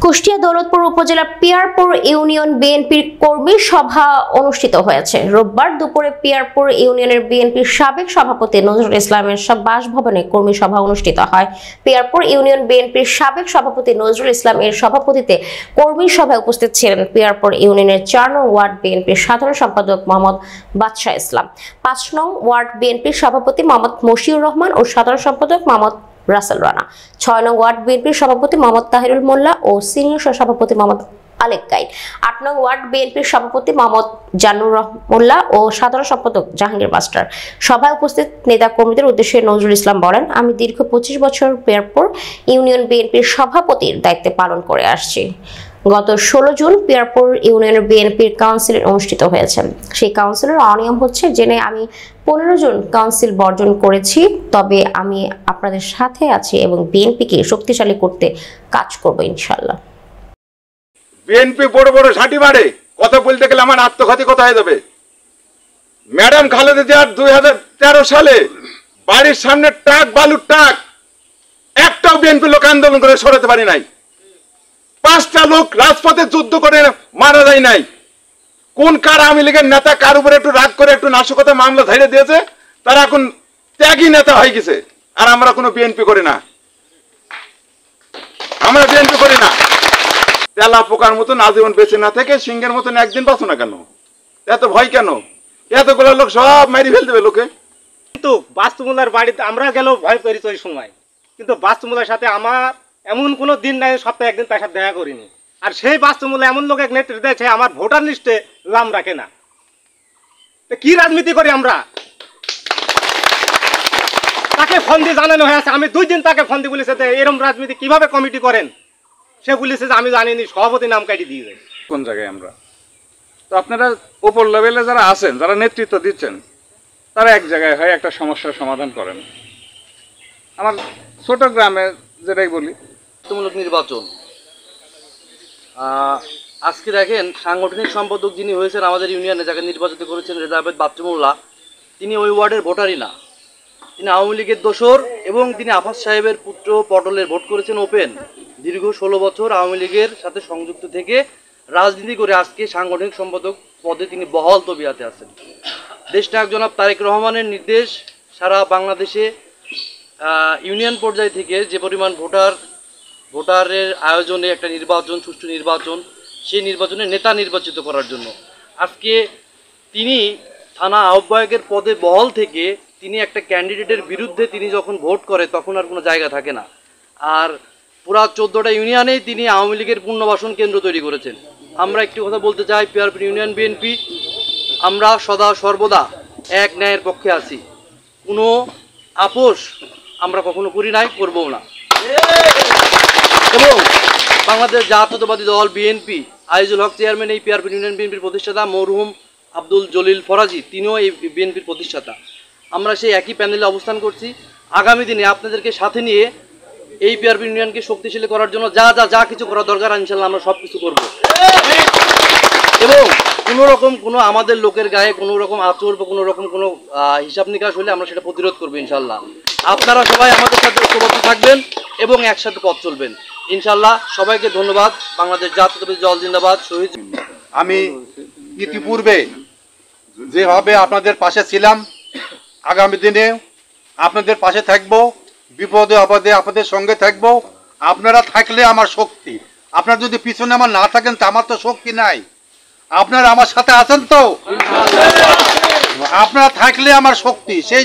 কুষ্টিয়া দৌলতপুর উপজেলার পিয়ারপুর ইউনিয়ন বিএনপির কর্মী সভা অনুষ্ঠিত হয়েছে। রোববার দুপুরে পিয়ারপুর ইউনিয়নের বিএনপির সাবেক সভাপতি নজরুল ইসলামের বাসভবনে কর্মী সভা অনুষ্ঠিত হয়। পিয়ারপুর ইউনিয়ন বিএনপির সাবেক সভাপতি নজরুল ইসলাম এর সভাপতিত্বে কর্মী সভায় উপস্থিত ছিলেন পিয়ারপুর ইউনিয়নের ৪ নং ওয়ার্ড বিএনপির সাধারণ সম্পাদক মোহাম্মদ বাদশাহ ইসলাম, ৫ নং ওয়ার্ড বিএনপির সভাপতি মোহাম্মদ মশিউর রহমান ও সাধারণ সম্পাদক মোহাম্মদ রাসেল রানা, ৬ নং ওয়ার্ড বিএনপির সভাপতি মোহাম্মদ তাহিরুল মোল্লা ও সিনিয়র সহসভাপতি মোহাম্মদ আলেক গাইড, ৮ নং ওয়ার্ড বিএনপির সভাপতি মোহাম্মদ জানুর মোল্লা ও সাধারণ সম্পাদক জাহাঙ্গীর মাস্টার। সভায় উপস্থিত নেতা কর্মীদের উদ্দেশ্যে নজরুল ইসলাম বলেন, আমি দীর্ঘ ২৫ বছর পিয়ারপুর ইউনিয়ন বিএনপির সভাপতির দায়িত্বে পালন করে আসছি। গত ১৬ জুন পিয়ারপুর ইউনিয়নের বিএনপির কাউন্সিল অনুষ্ঠিত হয়েছে। সেই কাউন্সিলের অনিয়ম হচ্ছে জেনে আমি ১৫ জন কাউন্সিল বর্জন করেছি। তবে আমি আপনাদের সাথে আছি এবং বিএনপিকে শক্তিশালী করতে কাজ করব ইনশাআল্লাহ। বিএনপি বড় বড় ঝাঁটি মারে, কথা বলতে গেলে আমার আত্মঘাতী কথা হয়ে যাবে। ম্যাডাম খালেদা জিয়া ২০১৩ সালে বাড়ির সামনে ট্রাক বালুর ট্রাক একটাও বিএনপি লোক আন্দোলন করে সরাতে পারি নাই। ৫টা লোক রাজপথে যুদ্ধ করে মারা যায় নাই। কোন কার আওয়ামী লীগের নেতা কার উপরে একটু রাগ করে একটু নাশকতা মামলা ধরে দিয়েছে, তারা এখন ত্যাগী নেতা হয়ে গেছে। আর আমরা কোনো বিএনপি করি না, আমরা বিএনপি করি না। তেলা পোকার মতন আজীবন বেঁচে না থেকে সিংহের মতন একদিন বাঁচো না কেন? এত ভয় কেন? এতগুলো লোক সব মারি ফেল দেবে লোকে। কিন্তু বাস্তুমূলার বাড়িতে আমরা গেলেও ভয় করেছি ওই সময়, কিন্তু বাস্তুমূলার সাথে আমার এমন কোনো দিন নাই সপ্তাহে একদিন তার সাথে দেখা করিনি। আর সেই বাস্তুমূল্য এমন লোক এক নেতৃত্ব দিয়েছে আমার ভোটার লিস্টে নাম রাখে না। কি রাজনীতি করি আমরা? তাকে ফোন দিয়ে জানানো হয়েছে, আমি 2 দিন তাকে ফোন দিয়ে বলেছে যে এরকম রাজনীতি কিভাবে কমিটি করেন। সে বলেছে যে আমি জানিনি, সভাপতি নাম কাটি দিয়ে যায়। কোন জায়গায় আমরা তো আপনারা উপর লেভেলে যারা আছেন, যারা নেতৃত্ব দিচ্ছেন, তারা এক জায়গায় হয় একটা সমস্যার সমাধান করেন। আমার ছোট গ্রামে যেটাই বলি, মূলক নির্বাচন আজকে দেখেন সাংগঠনিক সম্পাদক যিনি হয়েছেন আমাদের ইউনিয়নে, যাকে নির্বাচিত করেছেন রেজা আবেদ বাচ্চুমুল্লাহ, তিনি ওই ওয়ার্ডের ভোটারই না। তিনি আওয়ামী লীগের দোসর এবং তিনি আফাজ সাহেবের পুত্র পটলের ভোট করেছেন ওপেন। দীর্ঘ 16 বছর আওয়ামী লীগের সাথে সংযুক্ত থেকে রাজনীতি করে আজকে সাংগঠনিক সম্পাদক পদে তিনি বহাল তবিয়াতে আছেন। দেশনায়ক জনাব তারেক রহমানের নির্দেশ সারা বাংলাদেশে ইউনিয়ন পর্যায় থেকে যে পরিমাণ ভোটারের আয়োজনে একটা নির্বাচন, সুষ্ঠু নির্বাচন, সেই নির্বাচনে নেতা নির্বাচিত করার জন্য আজকে তিনি থানা আহ্বায়কের পদে বহাল থেকে তিনি একটা ক্যান্ডিডেটের বিরুদ্ধে তিনি যখন ভোট করে তখন আর কোনো জায়গা থাকে না। আর পুরা 14টা ইউনিয়নেই তিনি আওয়ামী লীগের পুনর্বাসন কেন্দ্র তৈরি করেছেন। আমরা একটি কথা বলতে চাই, পিয়ারপুর ইউনিয়ন বিএনপি আমরা সদা সর্বদা এক ন্যায়ের পক্ষে আছি। কোনো আপোষ আমরা কখনো করি নাই, করবও না। এবং বাংলাদেশ জাতীয়তাবাদী দল বিএনপি আইজুল হক চেয়ারম্যান এই পিয়ারপুর ইউনিয়ন বিএনপির প্রতিষ্ঠাতা, মরহুম আব্দুল জলিল ফরাজি তিনিও এই বিএনপির প্রতিষ্ঠাতা। আমরা সেই একই প্যানেলে অবস্থান করছি। আগামী দিনে আপনাদেরকে সাথে নিয়ে এই পিয়ারপুর ইউনিয়নকে শক্তিশালী করার জন্য যা কিছু করা দরকার ইনশাল্লাহ আমরা সব কিছু করবো। এবং কোনো রকম কোনো আমাদের লোকের গায়ে কোনো রকম আচর বা কোনো রকম কোনো হিসাব নিকাশ হলে আমরা সেটা প্রতিরোধ করবো ইনশাল্লাহ। আপনারা সবাই আমাদের সাথে ঐক্যবদ্ধ থাকবেন এবং একসাথে পথ চলবেন ইনশাল্লাহ। সবাইকে ধন্যবাদ। বাংলাদেশ জাতীয়তাবাদী দল জিন্দাবাদ। শহীদ। আমি ইতিপূর্বে যেভাবে আপনাদের পাশে ছিলাম, আগামী দিনে আপনাদের পাশে থাকব, বিপদে আপদে আপনাদের সঙ্গে থাকব। আপনারা থাকলে আমার শক্তি, আপনারা যদি পিছনে আমার না থাকেন তা আমার তো শক্তি নাই। আপনারা আমার সাথে আছেন তো? আপনারা থাকলে আমার শক্তি, সেই